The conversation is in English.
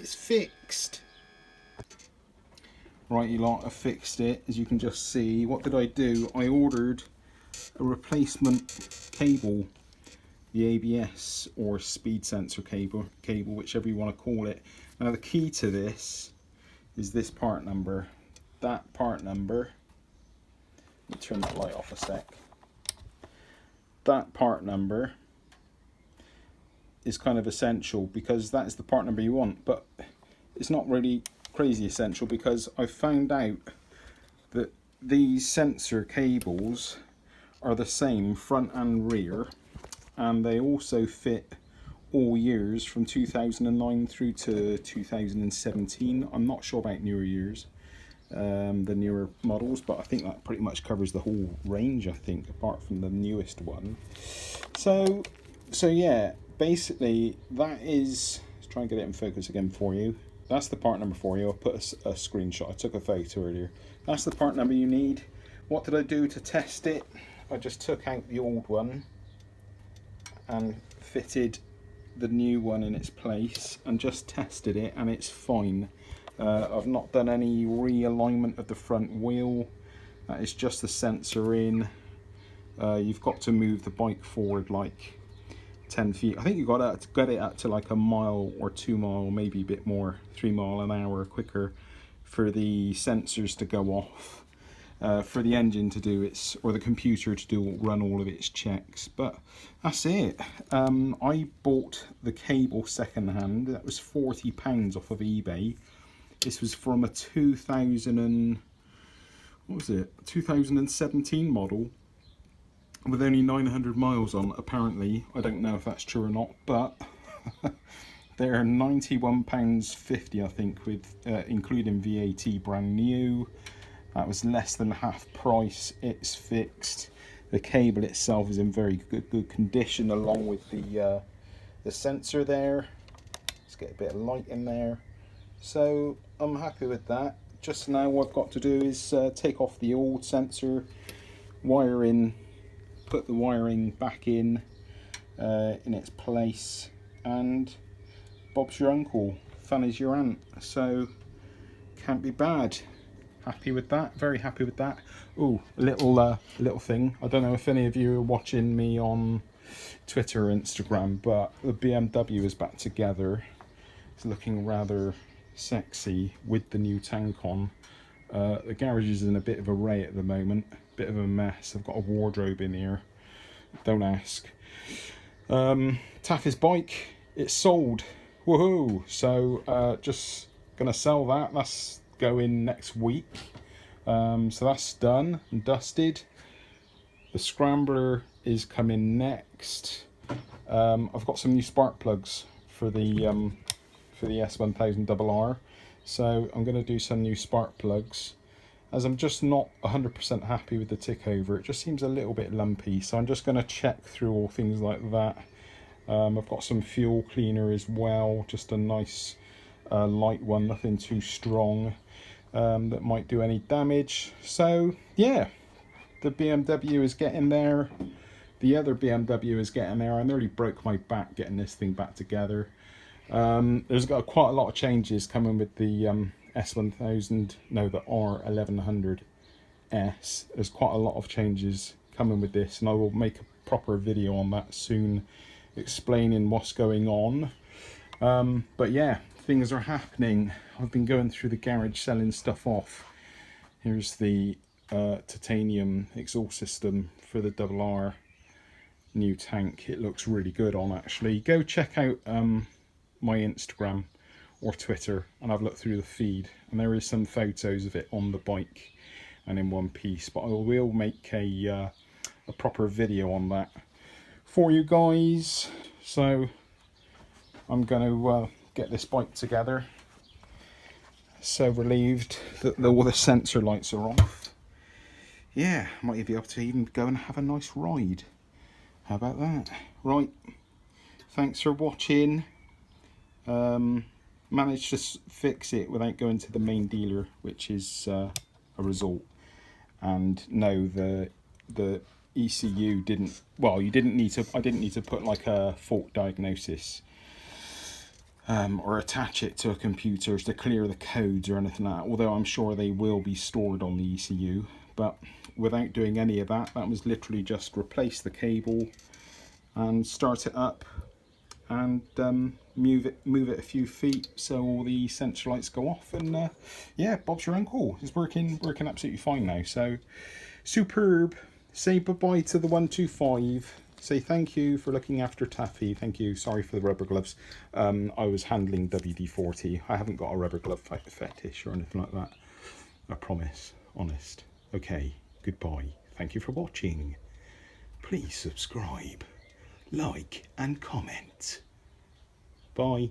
it's fixed. Right, you lot, I fixed it. As you can just see, what did I do? I ordered a replacement cable, the ABS or speed sensor cable, whichever you want to call it. Now the key to this is this part number. That part number, let me turn that light off a sec. That part number is kind of essential because that is the part number you want, but it's not really crazy essential because I found out that these sensor cables are the same front and rear, and they also fit all years from 2009 through to 2017. I'm not sure about newer years, the newer models, but I think that pretty much covers the whole range, I think, apart from the newest one. So yeah, basically that is, let's try and get it in focus again for you. That's the part number for you. I'll put a screenshot. I took a photo earlier. That's the part number you need. What did I do to test it? I just took out the old one and fitted the new one in its place and just tested it, and it's fine. I've not done any realignment of the front wheel. That is just the sensor in. You've got to move the bike forward like 10 feet. I think you've got to get it up to like a mile or 2 mile, maybe a bit more, 3 mile an hour quicker for the sensors to go off, for the engine to do its, or the computer to run all of its checks. But that's it. I bought the cable second hand. That was £40 off of eBay. This was from a 2017 model with only 900 miles on, apparently. I don't know if that's true or not, but they're £91.50, I think, with including VAT, brand new. That was less than half price. It's fixed. The cable itself is in very good condition, along with the sensor there. Let's get a bit of light in there. So I'm happy with that. Just now what I've got to do is take off the old sensor, wire in, put the wiring back in its place, and Bob's your uncle, fun is your aunt. So can't be bad. Happy with that, very happy with that. Oh, a little thing. I don't know if any of you are watching me on Twitter or Instagram, but the BMW is back together. It's looking rather sexy with the new tank on. The garage is in a bit of a ray at the moment, bit of a mess. I've got a wardrobe in here, don't ask. Taffy's bike, it's sold, woohoo! So just gonna sell that. That's going next week. So that's done and dusted. The scrambler is coming next. I've got some new spark plugs for the S1000RR, so I'm going to do some new spark plugs, as I'm just not 100% happy with the tick over. It just seems a little bit lumpy, so I'm just going to check through all things like that. I've got some fuel cleaner as well, just a nice light one, nothing too strong that might do any damage. So yeah, the BMW is getting there. The other BMW is getting there. I nearly broke my back getting this thing back together. There's got quite a lot of changes coming with the S1000, no, the R1100S. There's quite a lot of changes coming with this, and I will make a proper video on that soon, explaining what's going on. But yeah, things are happening. I've been going through the garage selling stuff off. Here's the titanium exhaust system for the RR new tank. It looks really good on, actually. Go check out my Instagram or Twitter and have a look through the feed, and there is some photos of it on the bike and in one piece, but I will make a proper video on that for you guys. So I'm going to get this bike together. So relieved that all the sensor lights are off. Yeah, might be able to even go and have a nice ride. How about that? Right, thanks for watching. Managed to fix it without going to the main dealer, which is a result. And no, the ECU didn't, well, you didn't need to, I didn't need to put like a fault diagnosis. or attach it to a computer to clear the codes or anything like that, although I'm sure they will be stored on the ECU. But without doing any of that, that was literally just replace the cable and start it up and move it a few feet so all the sensor lights go off, and yeah, Bob's your uncle. It's working absolutely fine now, so superb. Say bye-bye to the 125. Say thank you for looking after Taffy. Thank you. Sorry for the rubber gloves. I was handling WD-40. I haven't got a rubber glove fetish or anything like that. I promise. Honest. Okay. Goodbye. Thank you for watching. Please subscribe, like and comment. Bye.